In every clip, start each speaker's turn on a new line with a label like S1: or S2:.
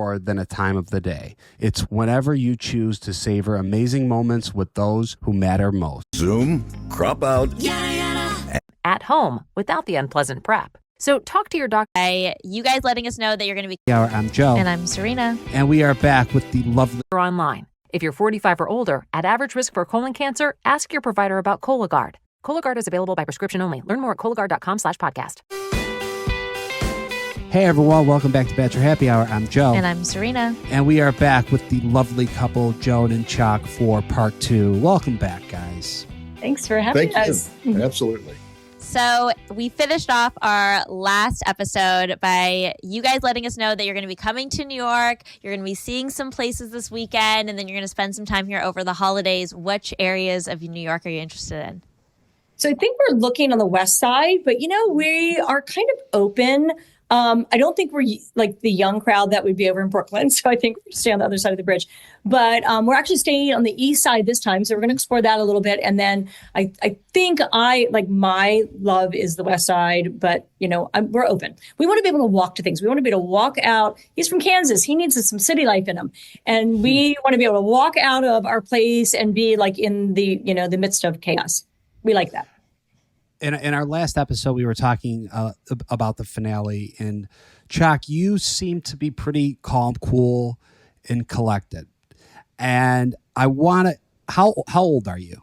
S1: more than a time of the day. It's whenever you choose to savor amazing moments with those who matter most.
S2: Zoom, crop out.
S3: Yada, yada.
S4: At home without the unpleasant prep. So talk to your doctor.
S5: You guys letting us know that you're going to be...
S1: I'm Joe.
S5: And I'm Serena.
S1: And we are back with the lovely...
S4: Online. If you're 45 or older, at average risk for colon cancer, ask your provider about Cologuard. Cologuard is available by prescription only. Learn more at Cologuard.com/podcast.
S1: Hey everyone, welcome back to Bachelor Happy Hour. I'm Joe.
S5: And I'm Serena.
S1: And we are back with the lovely couple, Joan and Chock, for part 2. Welcome back, guys.
S6: Thanks for having us.
S7: You. Absolutely.
S5: So we finished off our last episode by you guys letting us know that you're going to be coming to New York. You're going to be seeing some places this weekend, and then you're going to spend some time here over the holidays. Which areas of New York are you interested in?
S6: So I think we're looking on the west side, but we are kind of open. I don't think we're like the young crowd that would be over in Brooklyn. So I think we're going to stay on the other side of the bridge. But we're actually staying on the east side this time. So we're going to explore that a little bit. And then I think my love is the west side. But, we're open. We want to be able to walk to things. We want to be able to walk out. He's from Kansas. He needs some city life in him. And we want to be able to walk out of our place and be like in the, the midst of chaos. We like that.
S1: In our last episode, we were talking about the finale, and Chock, you seem to be pretty calm, cool, and collected. And I want to, how old are you?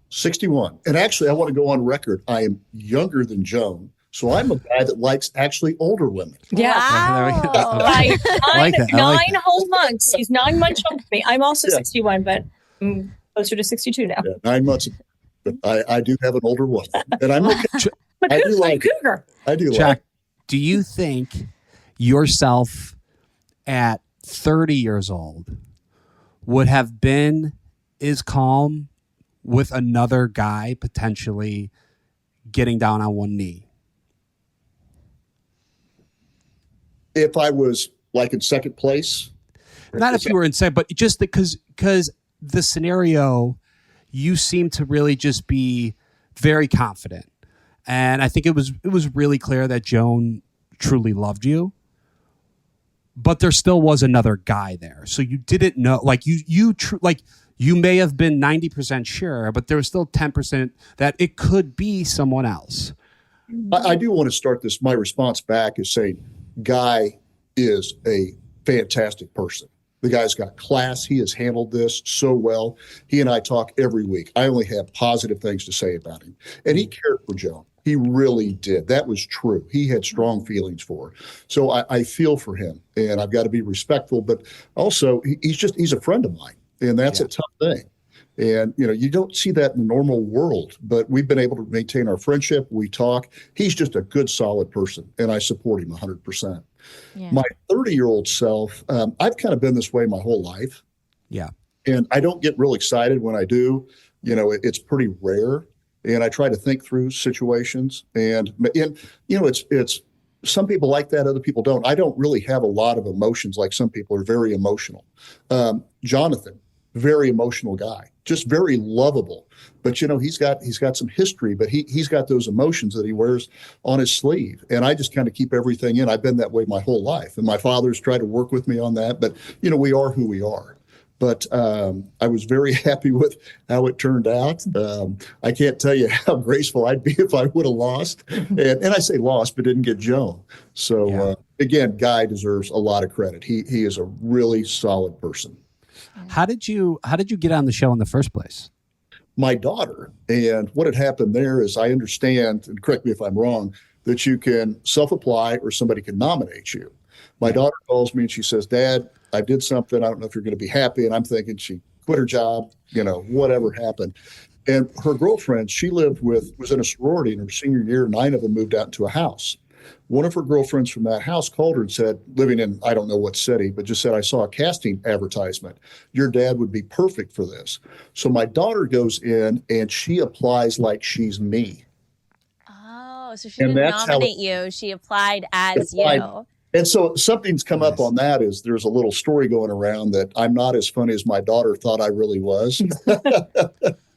S7: 61. And actually, I want to go on record. I am younger than Joan. So I'm a guy that likes actually older women.
S6: Yeah.
S5: Wow.
S6: Like nine
S1: that.
S6: whole months. He's 9 months younger than me. I'm also 61, but I'm closer to 62 now.
S7: Yeah, 9 months. But I do have an older woman. And I'm okay. I do like
S6: cougar.
S7: I do
S1: Chock,
S7: like
S1: do you think yourself at 30 years old would have been as calm with another guy potentially getting down on one knee?
S7: if I was like in second place.
S1: Not if you were in second, but just because the scenario, you seem to really just be very confident. And I think it was really clear that Joan truly loved you. But there still was another guy there. So you didn't know, like you may have been 90% sure, but there was still 10% that it could be someone else.
S7: I do want to start my response back is saying, Guy is a fantastic person. The guy's got class. He has handled this so well. He and I talk every week. I only have positive things to say about him. And he cared for Joan. He really did. That was true. He had strong feelings for her. So I feel for him, and I've got to be respectful, but also he's a friend of mine, and that's a tough thing. And, you don't see that in the normal world, but we've been able to maintain our friendship. We talk. He's just a good, solid person, and I support him 100%. Yeah. My 30-year-old self, I've kind of been this way my whole life.
S1: Yeah.
S7: And I don't get real excited when I do. It's pretty rare. And I try to think through situations. And it's some people like that, other people don't. I don't really have a lot of emotions like some people are very emotional. Jonathan, very emotional guy, just very lovable. But, he's got some history, but he's got those emotions that he wears on his sleeve. And I just kind of keep everything in. I've been that way my whole life. And my father's tried to work with me on that. But, we are who we are. But I was very happy with how it turned out. I can't tell you how graceful I'd be if I would have lost. And I say lost, but didn't get Joan. So, again, Guy deserves a lot of credit. He is a really solid person.
S1: How did you get on the show in the first place?
S7: My daughter. And what had happened there is I understand, and correct me if I'm wrong, that you can self-apply or somebody can nominate you. My daughter calls me and she says, Dad, I did something. I don't know if you're going to be happy. And I'm thinking she quit her job, whatever happened. And her girlfriend, she was in a sorority in her senior year. 9 of them moved out into a house. One of her girlfriends from that house called her and said, living in, I don't know what city, but just said, I saw a casting advertisement. Your dad would be perfect for this. So my daughter goes in and she applies like she's me.
S5: Oh, so she didn't nominate you. She applied as you.
S7: And so something's come up on that is there's a little story going around that I'm not as funny as my daughter thought I really was.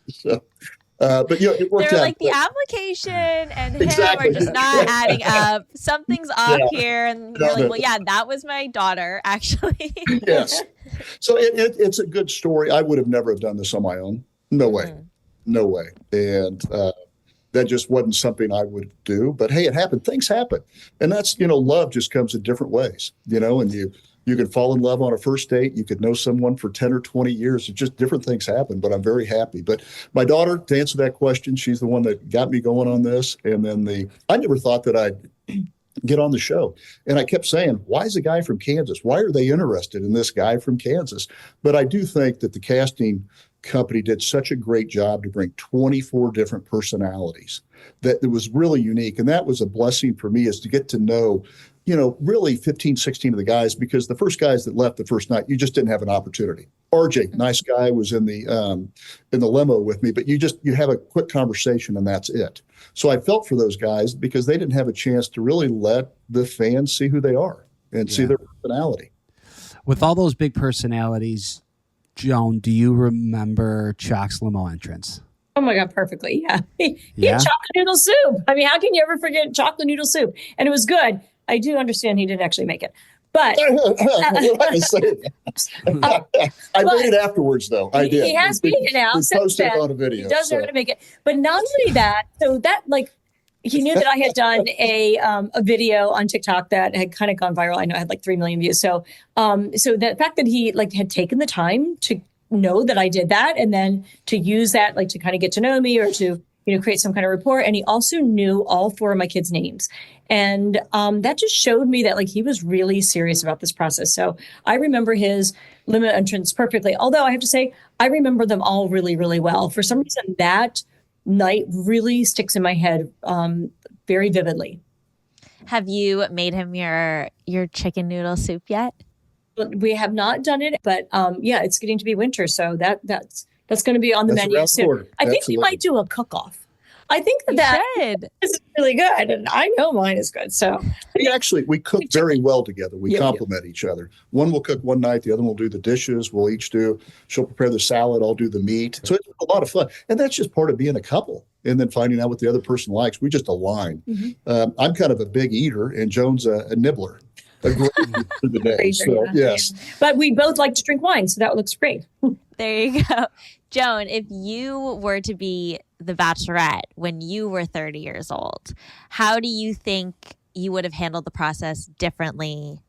S7: So But it worked
S5: They're
S7: out.
S5: like the application and him
S7: Exactly.
S5: are just not adding up. Something's off
S7: Yeah.
S5: here, and you're like, well, yeah, that was my daughter, actually.
S7: Yes. So it's a good story. I would have never have done this on my own. No way. No way. And that just wasn't something I would do. But hey, it happened. Things happen. And that's, love just comes in different ways, and you could fall in love on a first date. You could know someone for 10 or 20 years. It's just different things happen, but I'm very happy. But my daughter, to answer that question, she's the one that got me going on this. And then I never thought that I'd get on the show. And I kept saying, why is a guy from Kansas? Why are they interested in this guy from Kansas? But I do think that the casting company did such a great job to bring 24 different personalities that it was really unique. And that was a blessing for me, is to get to know, really 15, 16 of the guys, because the first guys that left the first night, you just didn't have an opportunity. RJ, nice guy, was in the limo with me, but you have a quick conversation and that's it. So I felt for those guys because they didn't have a chance to really let the fans see who they are and see their personality.
S1: With all those big personalities, Joan, do you remember Chock's limo entrance?
S6: Oh my God, perfectly. Yeah. He had chocolate noodle soup. I mean, how can you ever forget chocolate noodle soup? And it was good. I do understand he didn't actually make it, but
S7: I made it afterwards, though. I did.
S6: He has made it now.
S7: We posted it on a video.
S6: He does know how to make it. But not only that, so that he knew that I had done a video on TikTok that had kind of gone viral. I know I had like 3 million views. So the fact that he had taken the time to know that I did that, and then to use that to kind of get to know me, or to create some kind of rapport. And he also knew all 4 of my kids' names. And that just showed me that he was really serious about this process. So I remember his limo entrance perfectly. Although I have to say, I remember them all really, really well. For some reason, that night really sticks in my head very vividly.
S5: Have you made him your chicken noodle soup yet?
S6: We have not done it, but it's getting to be winter, so that's going to be on the menu soon. I think we might do a cook-off. I think that is really good, and I know mine is good. So
S7: we cook very well together. We complement each other. One will cook one night, the other will do the dishes. We'll each she'll prepare the salad, I'll do the meat. So it's a lot of fun, and that's just part of being a couple. And then finding out what the other person likes. We just align. I'm kind of a big eater, and Joan's a nibbler. A great for the day. So, yes.
S6: But we both like to drink wine, so that looks great.
S5: There you go. Joan, if you were to be the Bachelorette when you were 30 years old, how do you think you would have handled the process differently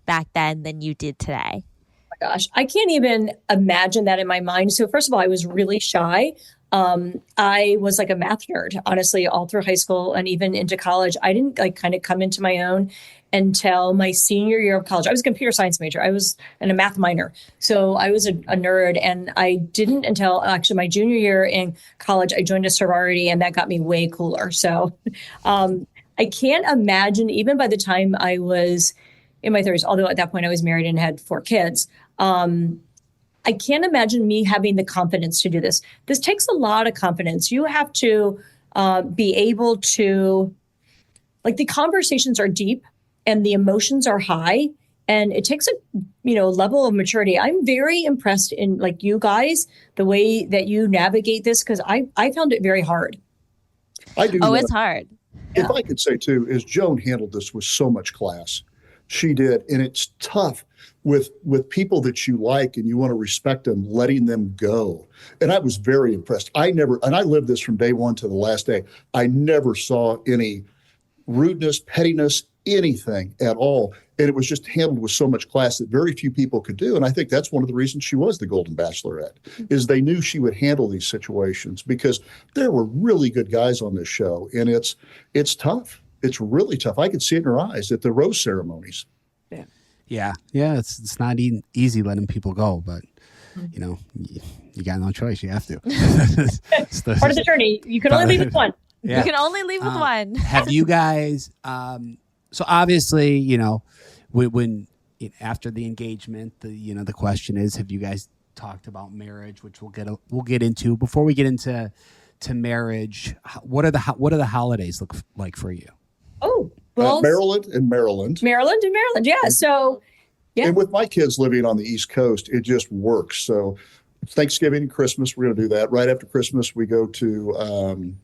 S5: back then than you did today?
S6: Oh my gosh, I can't even imagine that in my mind. So first of all, I was really shy. I was like a math nerd, honestly, all through high school and even into college. I didn't kind of come into my own until my senior year of college. I was a computer science major. I was a math minor. So I was a nerd, and I didn't until actually my junior year in college, I joined a sorority, and that got me way cooler. So I can't imagine, even by the time I was in my 30s, although at that point I was married and had 4 kids, I can't imagine me having the confidence to do this. This takes a lot of confidence. You have to be able to, the conversations are deep and the emotions are high, and it takes a level of maturity. I'm very impressed in you guys, the way that you navigate this, because I found it very hard.
S7: I do.
S5: Oh, it's hard.
S7: If I could say too, is Joan handled this with so much class. She did, and it's tough with people that you like and you want to respect them, letting them go. And I was very impressed. I lived this from day one to the last day. I never saw any rudeness, pettiness, anything at all. And it was just handled with so much class that very few people could do. And I think that's one of the reasons she was the Golden Bachelorette, is they knew she would handle these situations, because there were really good guys on this show. And it's tough. It's really tough. I could see it in her eyes at the rose ceremonies.
S1: Yeah. It's not easy letting people go, but you got no choice. You have to.
S6: Part of the journey. You can only leave with one.
S5: Yeah. You can only leave with one.
S1: Have you guys? So obviously, when after the engagement, the question is, have you guys talked about marriage, which we'll get into. Before we get into marriage, what are the holidays look like for you?
S6: Oh, well,
S7: Maryland.
S6: Yeah. So, yeah.
S7: And with my kids living on the East Coast, it just works. So, Thanksgiving and Christmas, we're going to do that. Right after Christmas, we go to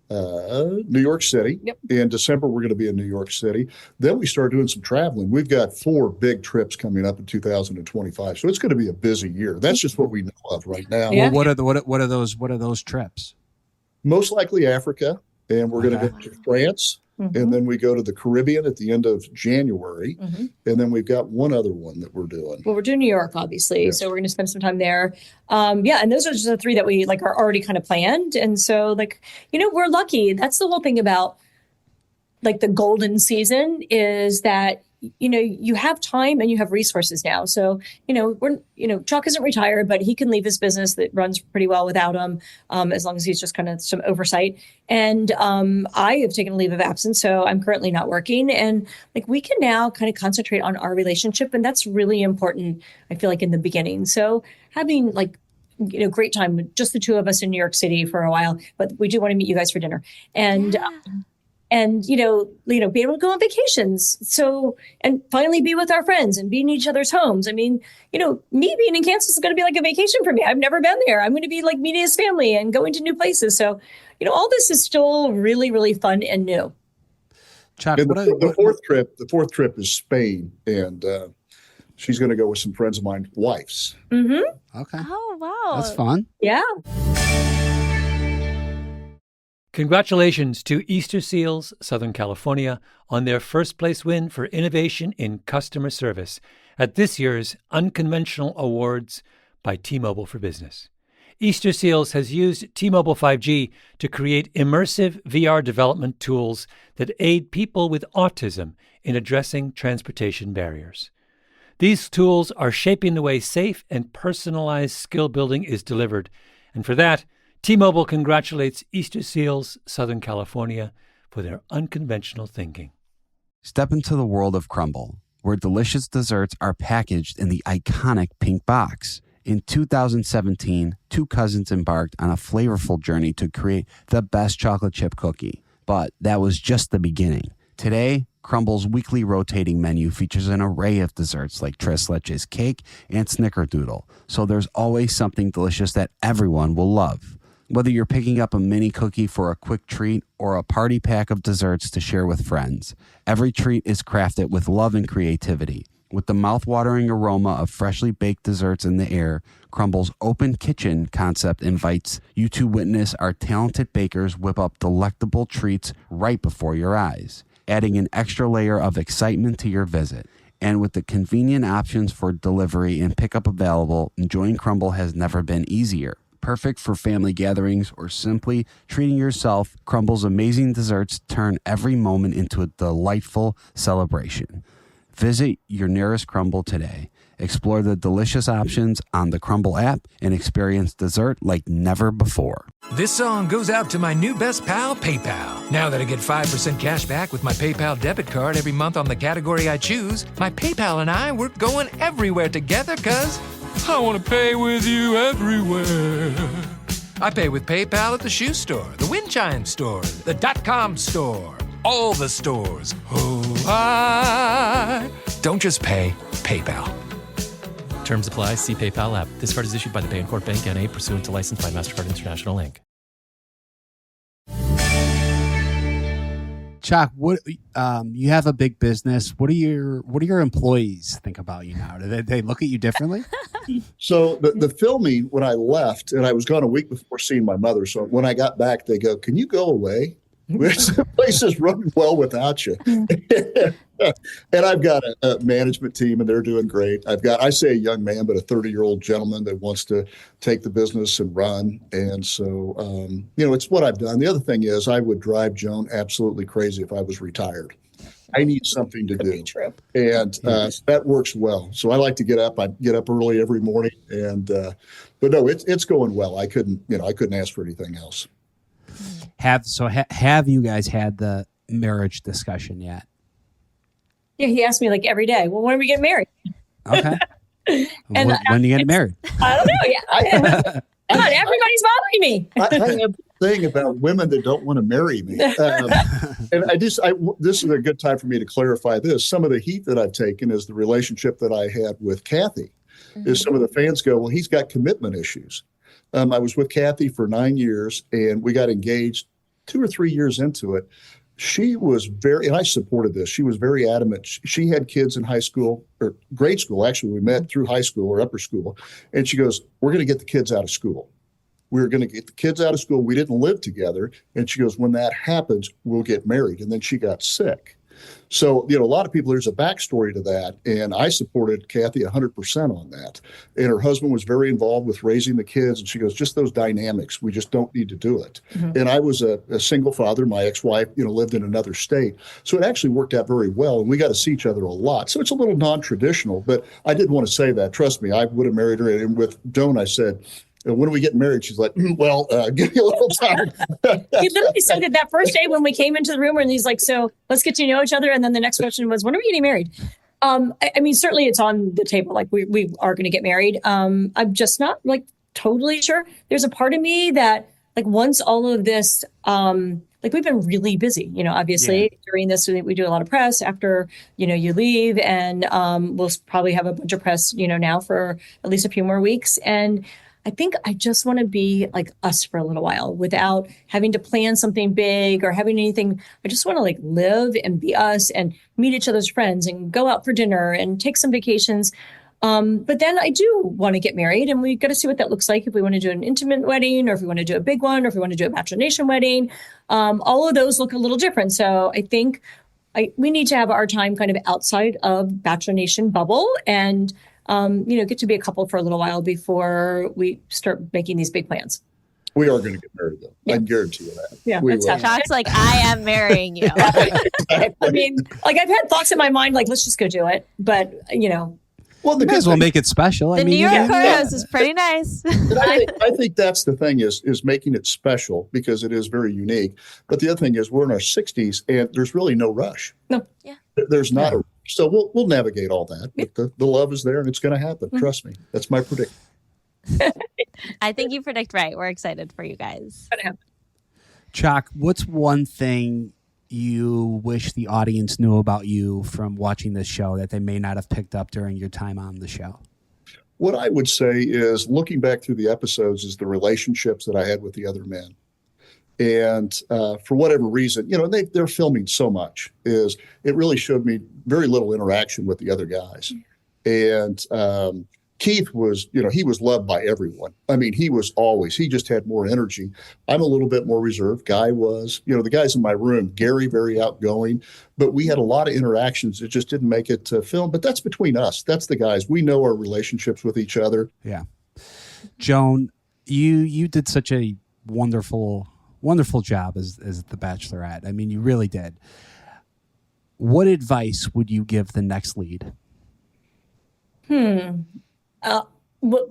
S7: New York City.
S6: Yep.
S7: In December, we're going to be in New York City. Then we start doing some traveling. We've got 4 big trips coming up in 2025, so it's going to be a busy year. That's just what we know of right now.
S6: Yeah.
S1: Well, what are those trips?
S7: Most likely Africa, and we're going to go to France. And then we go to the Caribbean at the end of January. And then we've got one other one that we're doing.
S6: Well, we're doing New York, obviously.
S7: Yes.
S6: So we're going to spend some time there. And those are just the 3 that we like are already kind of planned. And so we're lucky. That's the whole thing about like the golden season is that, you have time and you have resources now. So, Chock isn't retired, but he can leave his business that runs pretty well without him, as long as he's just kind of some oversight. And I have taken a leave of absence, so I'm currently not working. And we can now kind of concentrate on our relationship. And that's really important, I feel like, in the beginning. So having great time with just the 2 of us in New York City for a while, but we do want to meet you guys for dinner. And be able to go on vacations. So, and finally be with our friends and be in each other's homes. I mean, me being in Kansas is going to be like a vacation for me. I've never been there. I'm going to be like meeting his family and going to new places. So, all this is still really, really fun and new.
S1: Chock,
S7: the fourth trip is Spain, and she's going to go with some friends of mine, wives.
S6: Mm-hmm.
S1: Okay.
S5: Oh, wow.
S1: That's fun.
S6: Yeah.
S3: Congratulations to Easter Seals, Southern California, on their first place win for innovation in customer service at this year's Unconventional Awards by T-Mobile for Business. Easter Seals has used T-Mobile 5G to create immersive VR development tools that aid people with autism in addressing transportation barriers. These tools are shaping the way safe and personalized skill building is delivered, and for that, T-Mobile congratulates Easter Seals, Southern California, for their unconventional thinking.
S8: Step into the world of Crumble, where delicious desserts are packaged in the iconic pink box. In 2017, 2 cousins embarked on a flavorful journey to create the best chocolate chip cookie. But that was just the beginning. Today, Crumble's weekly rotating menu features an array of desserts like Tres Leches cake and Snickerdoodle, so there's always something delicious that everyone will love. Whether you're picking up a mini cookie for a quick treat or a party pack of desserts to share with friends, every treat is crafted with love and creativity. With the mouth-watering aroma of freshly baked desserts in the air, Crumble's open kitchen concept invites you to witness our talented bakers whip up delectable treats right before your eyes, adding an extra layer of excitement to your visit. And with the convenient options for delivery and pickup available, enjoying Crumble has never been easier. Perfect for family gatherings or simply treating yourself, Crumble's amazing desserts turn every moment into a delightful celebration. Visit your nearest Crumble today. Explore the delicious options on the Crumble app and experience dessert like never before.
S9: This song goes out to my new best pal, PayPal. Now that I get 5% cash back with my PayPal debit card every month on the category I choose, my PayPal and I, we're going everywhere together because I want to pay with you everywhere. I pay with PayPal at the shoe store, the wind chime store, the .com store, all the stores. Oh, I don't just pay, PayPal.
S10: Terms apply. See PayPal app. This card is issued by the Bancorp Bank N.A. pursuant to license by MasterCard International Inc.
S1: Chock, what you have a big business. What do your employees think about you now? Do they look at you differently?
S7: So the filming, when I left, and I was gone a week before seeing my mother. So when I got back, they go, "Can you go away? The place is running well without you." And I've got a management team, and they're doing great. I say a young man, but a 30-year-old gentleman that wants to take the business and run. And so, it's what I've done. The other thing is I would drive Joan absolutely crazy if I was retired. I need something to do.
S6: True.
S7: And that works well. So I like to get up. I get up early every morning. And but no, it's going well. I couldn't ask for anything else.
S1: Have you guys had the marriage discussion yet?
S6: Yeah, he asked me like every day, well, when are we getting married?
S1: Okay.
S6: And
S1: when do you get married?
S6: I don't know. Yeah. God, everybody's bothering me.
S7: I have a thing about women that don't want to marry me. And this is a good time for me to clarify this. Some of the heat that I've taken is the relationship that I had with Kathy. is some of the fans go, well, he's got commitment issues. I was with Kathy for 9 years, and we got engaged 2 or 3 years into it. She was and I supported this. She was very adamant. She had kids in high school or grade school. Actually, we met through high school or upper school. And she goes, we're going to get the kids out of school. We're going to get the kids out of school. We didn't live together. And she goes, when that happens, we'll get married. And then she got sick. So, a lot of people, there's a backstory to that. And I supported Kathy 100% on that. And her husband was very involved with raising the kids. And she goes, just those dynamics, we just don't need to do it. Mm-hmm. And I was a single father. My ex-wife, lived in another state. So it actually worked out very well. And we got to see each other a lot. So it's a little non-traditional. But I did want to say that. Trust me, I would have married her. And with Joan, I said, when are we getting married? She's like, well, give me a little time.
S6: He literally said it that first day when we came into the room, and he's like, so let's get to know each other. And then the next question was, when are we getting married? I mean, certainly it's on the table. Like we are going to get married. I'm just not like totally sure. There's a part of me that like once all of this, like we've been really busy, obviously during this, we do a lot of press after, you leave, and we'll probably have a bunch of press, now for at least a few more weeks. And I think I just want to be like us for a little while without having to plan something big or having anything. I just want to like live and be us and meet each other's friends and go out for dinner and take some vacations. But then I do want to get married, and we got to see what that looks like. If we want to do an intimate wedding, or if we want to do a big one, or if we want to do a Bachelor Nation wedding, all of those look a little different. So I think we need to have our time kind of outside of Bachelor Nation bubble and get to be a couple for a little while before we start making these big plans.
S7: We are going to get married, though. Yeah. I can guarantee you that.
S6: Yeah,
S7: we
S6: that's
S7: will.
S5: Chock's like, I am marrying you.
S6: I mean, like I've had thoughts in my mind, like, let's just go do it. But,
S1: well, may as well make it special.
S5: The New York courthouse is pretty nice.
S7: I think that's the thing is making it special because it is very unique. But the other thing is we're in our 60s and there's really no rush.
S6: No.
S5: Yeah.
S7: There's not a rush. So we'll navigate all that. But the love is there and it's going to happen. Mm-hmm. Trust me. That's my prediction.
S5: I think you predict right. We're excited for you guys.
S1: Chock, what's one thing you wish the audience knew about you from watching this show that they may not have picked up during your time on the show?
S7: What I would say is looking back through the episodes is the relationships that I had with the other men. And for whatever reason, they're filming so much is it really showed me very little interaction with the other guys. And Keith was, he was loved by everyone. I mean, he just had more energy. I'm a little bit more reserved. Guy was, the guys in my room, Gary, very outgoing, but we had a lot of interactions. It just didn't make it to film, but that's between us. That's the guys. We know our relationships with each other.
S1: Yeah. Joan, you did such a wonderful job as the Bachelorette. I mean, you really did. What advice would you give the next lead?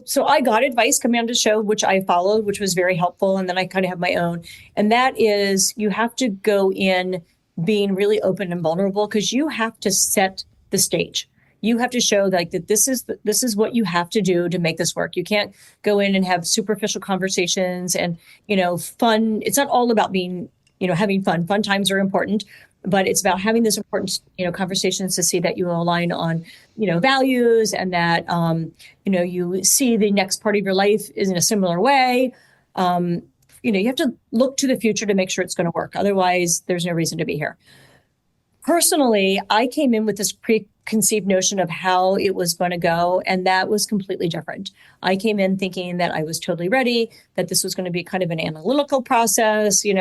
S6: So I got advice coming on the show, which I followed, which was very helpful. And then I kind of have my own. And that is you have to go in being really open and vulnerable because you have to set the stage. You have to show that this is what you have to do to make this work. You can't go in and have superficial conversations and, fun. It's not all about being, having fun. Fun times are important, but it's about having this important, conversations to see that you align on, values and that, you see the next part of your life is in a similar way. You have to look to the future to make sure it's going to work. Otherwise, there's no reason to be here. Personally, I came in with this preconceived notion of how it was going to go, and that was completely different. I came in thinking that I was totally ready, that this was going to be kind of an analytical process. I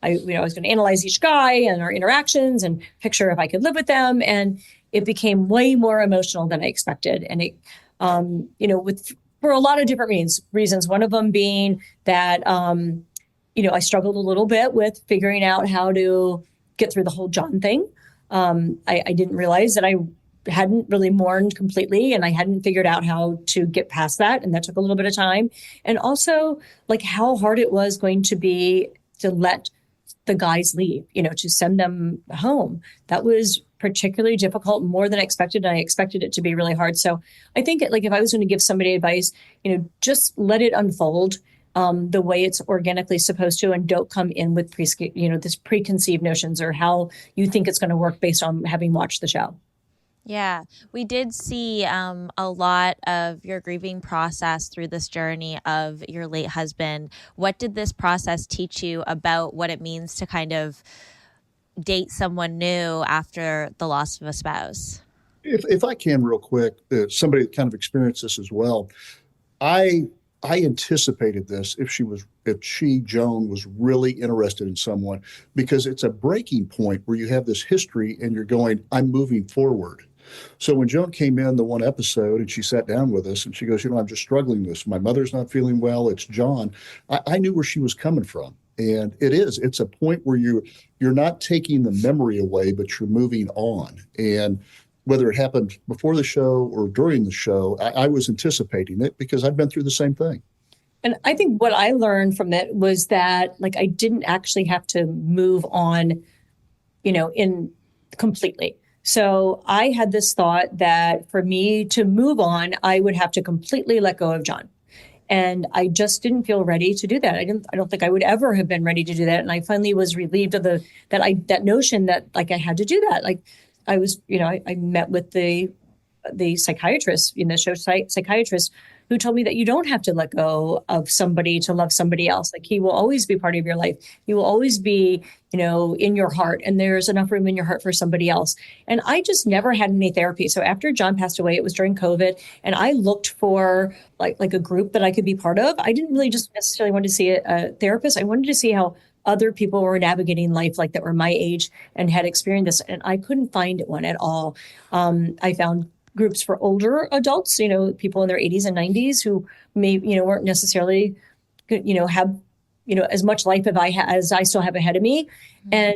S6: was going to analyze each guy and our interactions and picture if I could live with them, and it became way more emotional than I expected. And it, for a lot of different reasons. One of them being that, I struggled a little bit with figuring out how to get through the whole John thing. I didn't realize that I hadn't really mourned completely and I hadn't figured out how to get past that. And that took a little bit of time. And also like how hard it was going to be to let the guys leave, to send them home. That was particularly difficult, more than I expected. And I expected it to be really hard. So I think like if I was going to give somebody advice, just let it unfold the way it's organically supposed to, and don't come in with this preconceived notions or how you think it's going to work based on having watched the show.
S5: Yeah, we did see a lot of your grieving process through this journey of your late husband. What did this process teach you about what it means to kind of date someone new after the loss of a spouse?
S7: If I can real quick, somebody that kind of experienced this as well, I I anticipated this if Joan was really interested in someone, because it's a breaking point where you have this history and you're going, I'm moving forward. So when Joan came in the one episode and she sat down with us and she goes, I'm just struggling with this. My mother's not feeling well. It's John. I knew where she was coming from. And it's a point where you're not taking the memory away, but you're moving on. And whether it happened before the show or during the show, I was anticipating it because I've been through the same thing.
S6: And I think what I learned from it was that, like, I didn't actually have to move on, in completely. So I had this thought that for me to move on, I would have to completely let go of John. And I just didn't feel ready to do that. I don't think I would ever have been ready to do that. And I finally was relieved of that notion that, like, I had to do that. Like, I was, I met with the psychiatrist, psychiatrist, who told me that you don't have to let go of somebody to love somebody else. Like, he will always be part of your life. He will always be, in your heart, and there's enough room in your heart for somebody else. And I just never had any therapy. So after John passed away, it was during COVID, and I looked for like a group that I could be part of. I didn't really just necessarily want to see a therapist. I wanted to see how other people were navigating life, like, that were my age and had experienced this, and I couldn't find one at all. I found groups for older adults, people in their 80s and 90s who may, weren't necessarily, have, as much life as I still have ahead of me. And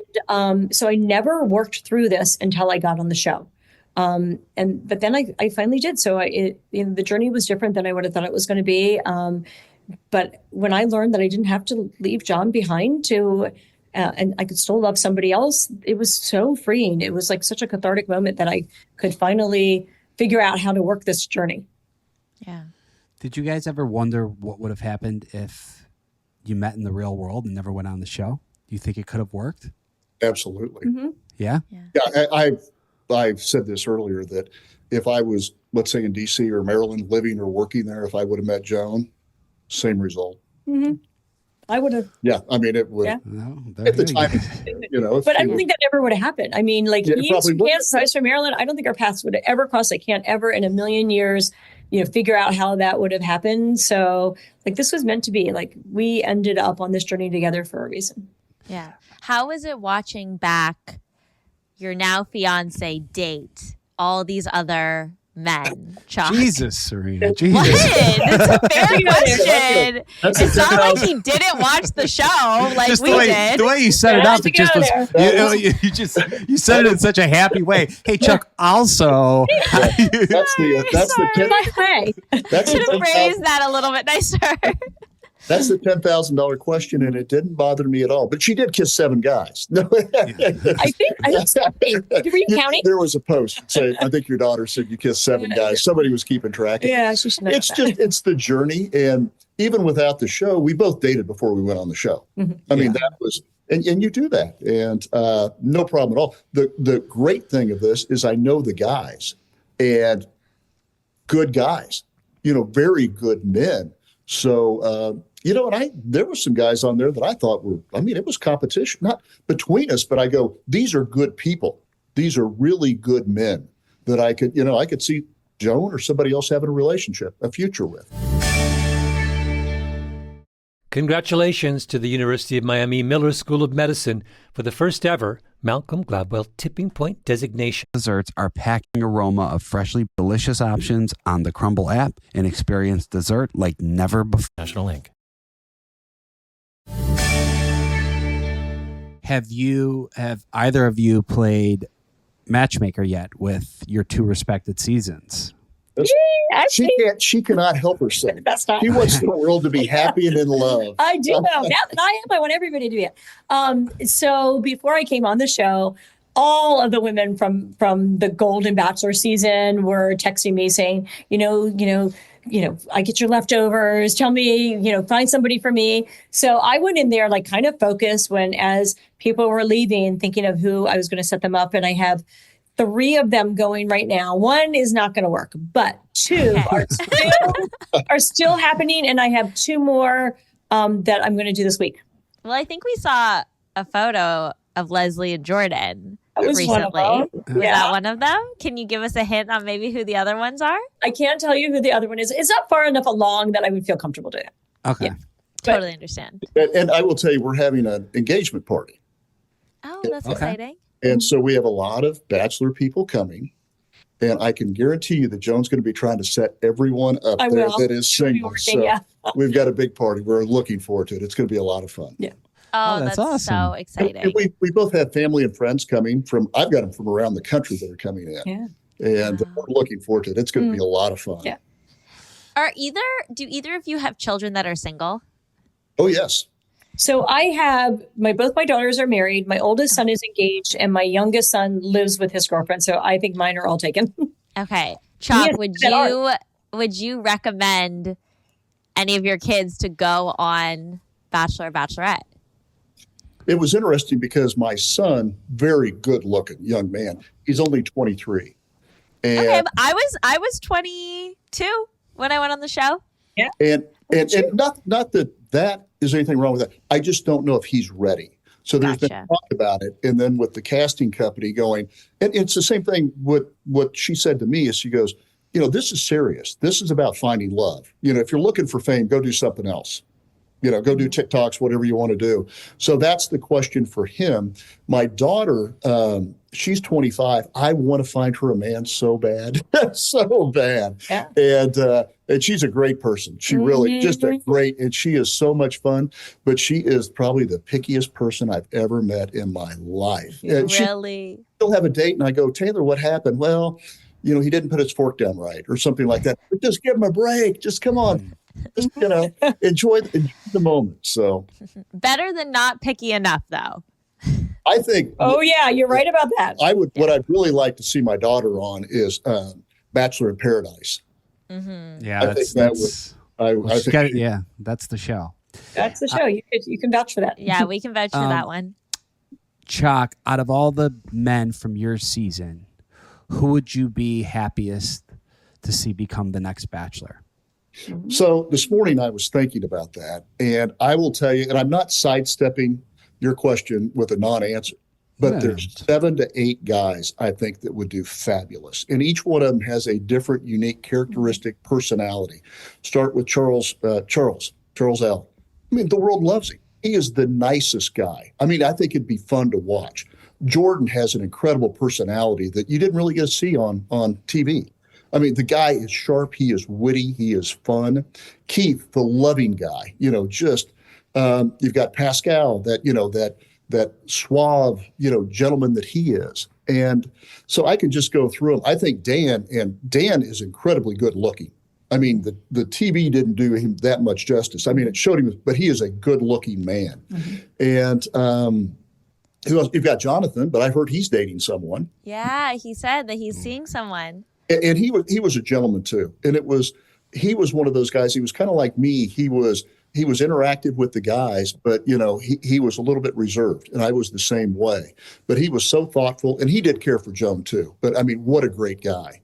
S6: so I never worked through this until I got on the show. But then I finally did. So the journey was different than I would have thought it was going to be. But when I learned that I didn't have to leave John behind and I could still love somebody else, it was so freeing. It was like such a cathartic moment that I could finally figure out how to work this journey.
S5: Yeah.
S1: Did you guys ever wonder what would have happened if you met in the real world and never went on the show? Do you think it could have worked?
S7: Absolutely.
S6: Mm-hmm.
S1: Yeah?
S7: Yeah, I've said this earlier, that if I was, let's say, in DC or Maryland, living or working there, if I would have met Joan, same result.
S6: Mm-hmm. I would have.
S7: Yeah, I mean, it would.
S6: Yeah.
S1: No,
S7: At the time,
S6: but I don't think that ever would have happened. I mean, like,
S7: Yeah,
S6: he's from Kansas, I was from Maryland. I don't think our paths would have ever crossed. I can't ever in a million years, figure out how that would have happened. So, like, this was meant to be. Like, we ended up on this journey together for a reason.
S5: Yeah. How is it watching back your now fiance date all these other men? Chock?
S1: Jesus, Serena. Jesus.
S5: What? It's a fair question.
S7: That's
S5: It's
S7: a
S5: not like
S7: 10,000
S5: he didn't watch the show like
S1: Just
S5: we did.
S1: the way you set it
S6: Yeah,
S1: up, it just was. You said it in such a happy way. Hey, Chuck. Also,
S7: that's the
S6: Way.
S7: that's
S5: Should have
S7: the
S5: phrased that a little bit nicer.
S7: That's the $10,000 question, and it didn't bother me at all. But she did kiss 7 guys. No,
S6: I think were you counting?
S7: There was a post saying, I think your daughter said you kissed 7 guys. Somebody was keeping track.
S6: Yeah, she should know.
S7: It's the journey. And even without the show, we both dated before we went on the show.
S6: Mm-hmm.
S7: I mean, that was, and you do that, and no problem at all. The great thing of this is I know the guys, and good guys, very good men. So, and there were some guys on there that I thought it was competition, not between us, but I go, these are good people. These are really good men that I could see Joan or somebody else having a future with.
S3: Congratulations to the University of Miami Miller School of Medicine for the first ever Malcolm Gladwell Tipping Point designation.
S8: Desserts are packing aroma of freshly delicious options on the Crumble app, and experience dessert like never before.
S10: National Inc.
S1: Have either of you played matchmaker yet with your 2 respected seasons?
S7: She cannot help herself.
S6: That's not.
S7: She wants the world to be happy and in love.
S6: I do. Now that I am, I want everybody to be. So before I came on the show, all of the women from the Golden Bachelor season were texting me saying, I get your leftovers. Tell me, find somebody for me. So I went in there, like, kind of focused as people were leaving, thinking of who I was going to set them up. And I have 3 of them going right now. 1 is not going to work, but 2 are still happening. And I have 2 more that I'm going to do this week.
S5: Well, I think we saw a photo of Leslie and Jordan
S6: That was
S5: recently.
S6: one of them.
S5: Was that one of them? Can you give us a hint on maybe who the other ones are?
S6: I can't tell you who the other one is. It's not far enough along that I would feel comfortable doing it.
S1: Okay.
S6: Yeah.
S5: Totally understand.
S7: And I will tell you, we're having an engagement party.
S5: Oh, that's exciting.
S7: And so we have a lot of bachelor people coming. And I can guarantee you that Joan's going to be trying to set everyone up there that is single. So we've got a big party. We're looking forward to it. It's going to be a lot of fun.
S6: Yeah.
S5: Oh, that's awesome. So exciting.
S7: And we both have family and friends coming from, I've got them from around the country that are coming in.
S6: Yeah.
S7: And we're looking forward to it. It's going to be a lot of fun.
S6: Yeah.
S5: Do either of you have children that are single?
S7: Oh, yes.
S6: So I have both my daughters are married. My oldest son is engaged, and my youngest son lives with his girlfriend. So I think mine are all taken.
S5: Okay, Chock, would you recommend any of your kids to go on Bachelor or Bachelorette?
S7: It was interesting because my son, very good looking young man, he's only 23. And,
S5: okay, but I was 22 when I went on the show.
S6: Yeah.
S7: And not that is anything wrong with that. I just don't know if he's ready. So there's been talk about it. And then with the casting company going, and it's the same thing. What she said to me is she goes, this is serious. This is about finding love. If you're looking for fame, go do something else. Go do TikToks, whatever you want to do. So that's the question for him. My daughter, she's 25. I want to find her a man so bad, so bad. Yeah. And she's a great person. She really just a great, and she is so much fun, but she is probably the pickiest person I've ever met in my life. And
S5: really?
S7: She'll have a date and I go, Taylor, what happened? Well, he didn't put his fork down right or something like that. But just give him a break. Just come on. Just, enjoy the moment. So
S5: better than not picky enough, though.
S7: I think.
S6: Oh yeah, you're right about that.
S7: What I'd really like to see my daughter on is Bachelor in Paradise.
S1: Mm-hmm. Yeah,
S7: I think that would.
S1: Yeah, that's the show.
S6: That's the show. You can vouch for that.
S5: Yeah, we can vouch for that one.
S1: Chock, out of all the men from your season, who would you be happiest to see become the next Bachelor?
S7: So this morning I was thinking about that, and I will tell you, and I'm not sidestepping your question with a non-answer, but there's 7 to 8 guys I think that would do fabulous, and each one of them has a different, unique, characteristic personality. Start with Charles L. I mean, the world loves him. He is the nicest guy. I mean, I think it'd be fun to watch. Jordan has an incredible personality that you didn't really get to see on TV. I mean, the guy is sharp. He is witty. He is fun. Keith, the loving guy, you've got Pascal, that suave, gentleman that he is. And so I can just go through them. I think Dan is incredibly good looking. I mean, the TV didn't do him that much justice. I mean, it showed him, but he is a good looking man. Mm-hmm. And, who else? You've got Jonathan, but I heard he's dating someone.
S5: Yeah, he said that he's seeing someone.
S7: And he was a gentleman too. And he was one of those guys. He was kind of like me. He was interactive with the guys, but he was a little bit reserved, and I was the same way. But he was so thoughtful, and he did care for Joan too. But I mean, what a great guy.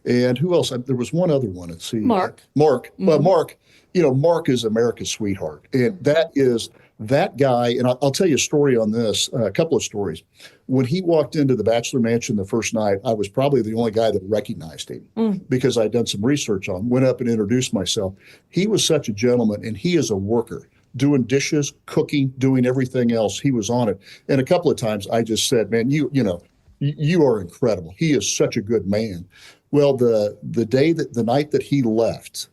S7: And who else? There was one other one. Let's see.
S6: Mark.
S7: Mm-hmm. Well, Mark. Mark is America's sweetheart, and that is that guy. And I'll tell you a story on this. A couple of stories. When he walked into the Bachelor Mansion the first night, I was probably the only guy that recognized him because I'd done some research on him, went up and introduced myself. He was such a gentleman, and he is a worker, doing dishes, cooking, doing everything else. He was on it. And a couple of times I just said, man, you are incredible. He is such a good man. Well, the night that he left,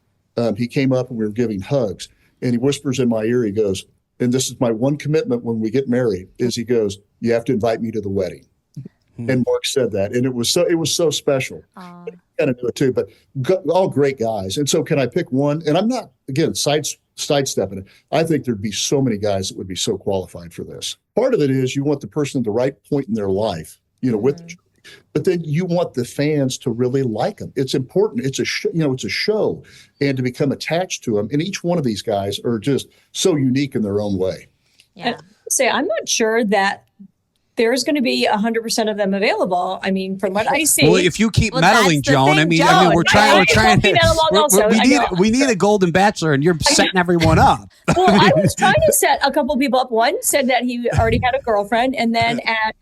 S7: he came up and we were giving hugs, and he whispers in my ear, he goes, and this is my one commitment when we get married, is he goes, you have to invite me to the wedding. And Mark said that, and it was so special. I kind of knew it too, but all great guys. And so can I pick one? And I'm not, again, sidestepping it. I think there'd be so many guys that would be so qualified for this. Part of it is you want the person at the right point in their life, with the but then you want the fans to really like them. It's important. It's it's a show, and to become attached to them. And each one of these guys are just so unique in their own way.
S5: Yeah.
S6: I'm not sure that there's going to be 100% of them available. I mean, from what I see.
S1: Well, if you keep
S5: Well,
S1: meddling,
S5: that's the
S1: Joan,
S5: thing,
S1: I mean, we're trying. We need a golden bachelor, and you're setting everyone up.
S6: Well, I was trying to set a couple people up. One said that he already had a girlfriend, and then at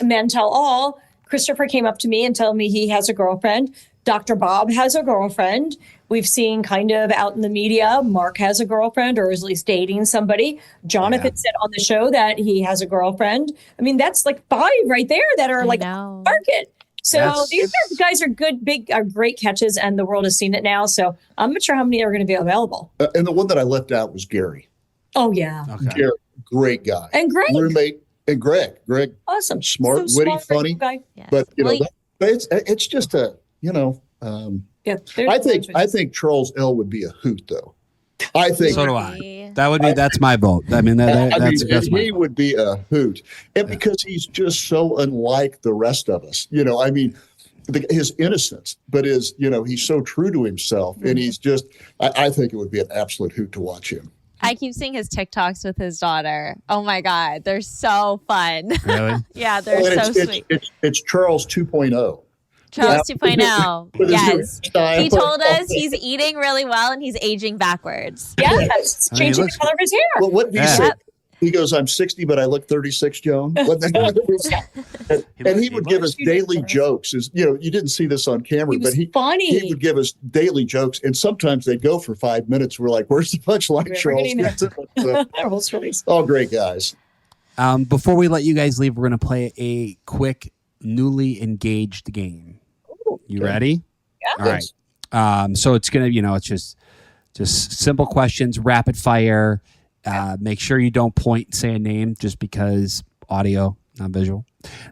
S6: Men Tell All, Christopher came up to me and told me he has a girlfriend. Dr. Bob has a girlfriend. We've seen kind of out in the media, Mark has a girlfriend or is at least dating somebody. Jonathan said on the show that he has a girlfriend. I mean, that's like 5 right there that are like market. So these guys are great catches, and the world has seen it now. So I'm not sure how many are going to be available.
S7: And the one that I left out was Gary.
S6: Oh, yeah.
S1: Okay.
S7: Gary, great guy.
S6: And Greg.
S7: Roommate. And Greg,
S6: awesome,
S7: smart,
S6: so
S7: witty, funny.
S6: Guy.
S5: Yes.
S7: But it's just a I think Charles L would be a hoot though. I think
S1: so do I. That's my vote. I mean, that's my
S7: he
S1: vote.
S7: would be a hoot, and because he's just so unlike the rest of us. I mean, his innocence, but he's so true to himself, and he's just. I think it would be an absolute hoot to watch him.
S5: I keep seeing his TikToks with his daughter. Oh my God, they're so fun.
S1: Really?
S5: Yeah, they're so sweet.
S7: It's Charles 2.0.
S5: Charles 2.0. Yes. He told us he's
S7: he's
S5: eating really well and he's aging backwards.
S6: Yes, changing the color of his hair.
S7: Well, what did he say? He goes, I'm 60, but I look 36, Joan. And he would give us daily jokes. You didn't see this on camera, but
S6: funny.
S7: He would give us daily jokes, and sometimes they'd go for 5 minutes. We're like, where's the punchline, Charles? All great guys.
S1: Before we let you guys leave, we're going to play a quick newly engaged game. You ready?
S6: Yeah.
S1: All right. So it's going to, it's just simple questions, rapid fire. Make sure you don't point and say a name just because audio, not visual.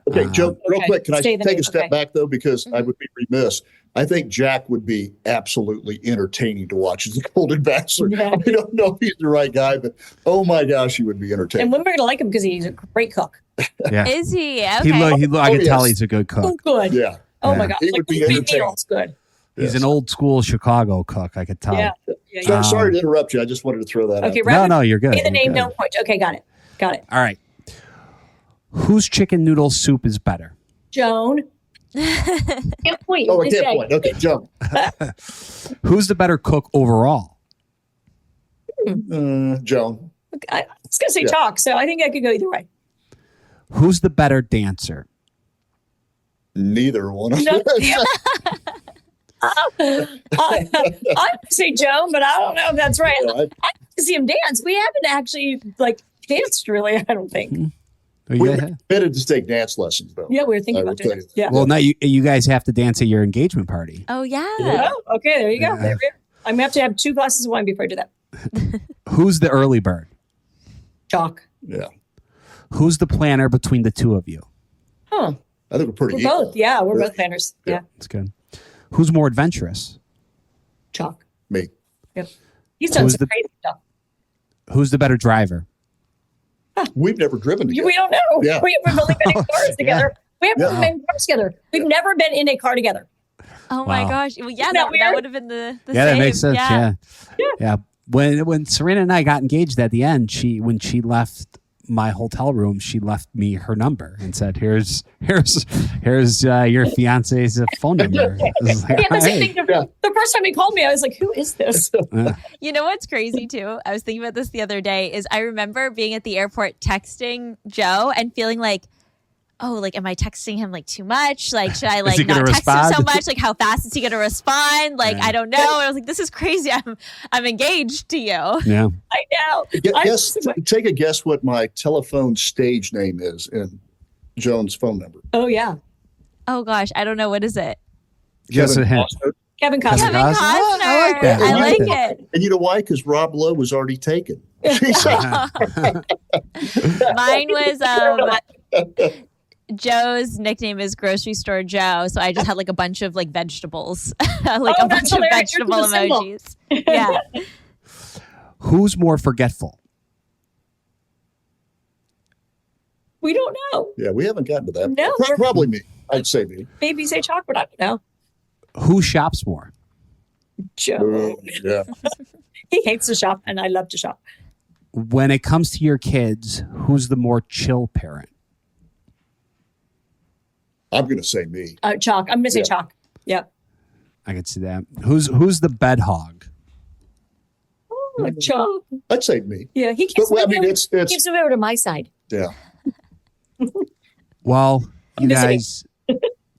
S7: Okay, Joe, real quick, can I take a step
S6: Okay.
S7: back, though, because I would be remiss. I think Jack would be absolutely entertaining to watch as a Golden Bachelor.
S6: Yeah.
S7: I don't know if he's the right guy, but oh my gosh, he would be entertaining.
S6: And women are going to like him because he's a great cook.
S1: Yeah.
S5: Is he? Okay.
S1: I can tell
S7: yes.
S1: he's a good
S6: So
S1: cook.
S6: good.
S7: Yeah.
S6: Oh my gosh.
S7: He would be
S6: beef
S7: entertaining.
S6: meals, good.
S1: He's an old school Chicago cook, I could tell.
S6: Yeah.
S7: So, sorry to interrupt you. I just wanted to throw that
S6: Okay,
S7: out.
S1: No, you're good.
S6: Say the name,
S1: You're
S6: no
S1: good.
S6: point. Okay, got it.
S1: All right. Whose chicken noodle soup is better?
S6: Joan. Can't point.
S7: Oh, I can't point. Okay, jump.
S1: Who's the better cook overall?
S7: Joan.
S6: I was going to say chalk, so I think I could go either way.
S1: Who's the better dancer?
S7: Neither one of
S6: No.
S7: us.
S6: I would say Joan, but I don't know if that's right.
S7: Yeah,
S6: I like to see him dance. We haven't actually danced really, I don't think.
S7: We were committed to take dance lessons, though.
S6: Yeah, we were thinking
S7: I
S6: about
S7: will
S6: doing
S7: tell
S6: it.
S7: you.
S6: Yeah.
S1: Well, now you guys have to dance at your engagement party.
S5: Oh, yeah.
S6: Oh, okay, there you go. There we go. I'm going to have 2 glasses of wine before I do that.
S1: Who's the early bird?
S6: Chalk.
S7: Yeah.
S1: Who's the planner between the two of you?
S6: Huh.
S7: I think we're pretty
S6: We're
S7: equal.
S6: both. Yeah, we're both planners. Yeah.
S1: That's good. Who's more adventurous?
S6: Chalk.
S7: Me.
S6: Yep. He's done
S1: Who's
S6: some
S1: the-
S6: crazy stuff.
S1: Who's the better driver?
S7: We've never driven together.
S6: We don't know.
S7: Yeah.
S6: We've only been in cars together. We haven't been in cars together. We've never been in a car together.
S5: Oh, my
S1: Wow.
S5: gosh. Well, yeah,
S6: Isn't that
S5: that
S6: weird?
S5: would have been the
S1: Yeah,
S5: same.
S1: that makes sense. Yeah. When Serena and I got engaged at the end, when she left my hotel room, she left me her number and said, "Here's your fiance's phone number." I was like,
S6: Yeah, that's
S1: "All
S6: the
S1: right."
S6: thing. The first time he called me, I was like, who is this?
S5: You know what's crazy too? I was thinking about this the other day. Is I remember being at the airport texting Joe and feeling like, oh, like, am I texting him like too much? Like, should I
S1: he
S5: like
S1: gonna
S5: not text him
S1: respond?
S5: so much? Like, how fast is he going to respond? Like, I don't know. And I was like, this is crazy. I'm engaged to you.
S1: Yeah.
S6: I know.
S7: Take a guess what my telephone stage name is in Joan's phone number.
S6: Oh, yeah.
S5: Oh gosh, I don't know. What is it?
S1: Just a hint.
S7: Costner.
S6: Kevin Costner.
S5: Kevin
S1: Costner?
S5: Costner.
S1: Oh, I like that.
S5: I like
S1: that.
S5: it.
S7: And you know why? Because Rob Lowe was already taken.
S5: Mine was Joe's nickname is Grocery Store Joe, so I just had like a bunch of like vegetables, like
S6: Oh,
S5: a bunch
S6: that's
S5: of
S6: hilarious. Yours
S5: vegetable
S6: is a symbol.
S5: emojis. Yeah.
S1: Who's more forgetful?
S6: We don't know.
S7: Yeah, we haven't gotten to that.
S6: No.
S7: Probably me. I'd say me.
S6: Maybe say chocolate. I don't know.
S1: Who shops more?
S6: Joe.
S7: Yeah.
S6: He hates to shop, and I love to shop.
S1: When it comes to your kids, who's the more chill parent?
S7: I'm going to say me.
S6: Chock. I'm going to say
S7: Yeah.
S6: chock. Yep.
S1: I could see that. Who's the bed hog?
S6: Oh, chock.
S7: I'd say me.
S6: Yeah, he keeps
S7: But, well, I
S6: moving
S7: mean,
S6: over-
S7: it's
S6: keeps moving over to my side.
S7: yeah.
S1: Well, you
S6: missing it.
S1: guys,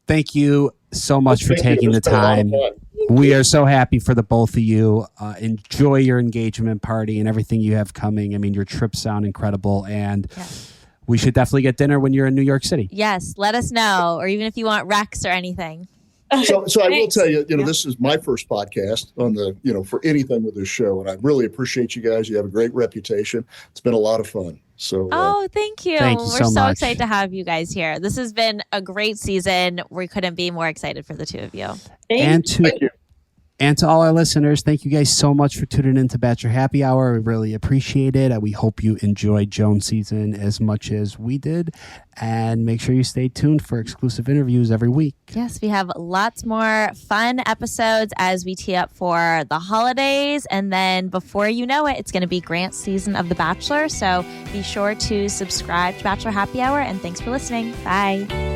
S1: thank you so much for
S7: Thank you.
S1: taking the
S7: It's been a lot of
S1: time.
S7: fun.
S1: We are so happy for the both of you. Enjoy your engagement party and everything you have coming. I mean, your trips sound incredible, and we should definitely get dinner when you're in New York City.
S5: Yes, let us know, or even if you want Rex or anything.
S7: So I will
S6: Thanks.
S7: tell you, this is my first podcast on the, for anything with this show. And I really appreciate you guys. You have a great reputation. It's been a lot of fun. So,
S5: Oh, thank you.
S1: Thank you
S5: We're
S1: so
S5: so
S1: much.
S5: excited to have you guys here. This has been a great season. We couldn't be more excited for the two of you.
S1: And
S7: thank you.
S1: And to all our listeners, thank you guys so much for tuning in to Bachelor Happy Hour. We really appreciate it. We hope you enjoyed Joan's season as much as we did. And make sure you stay tuned for exclusive interviews every week.
S5: Yes, we have lots more fun episodes as we tee up for the holidays. And then before you know it, it's going to be Grant's season of The Bachelor. So be sure to subscribe to Bachelor Happy Hour. And thanks for listening. Bye.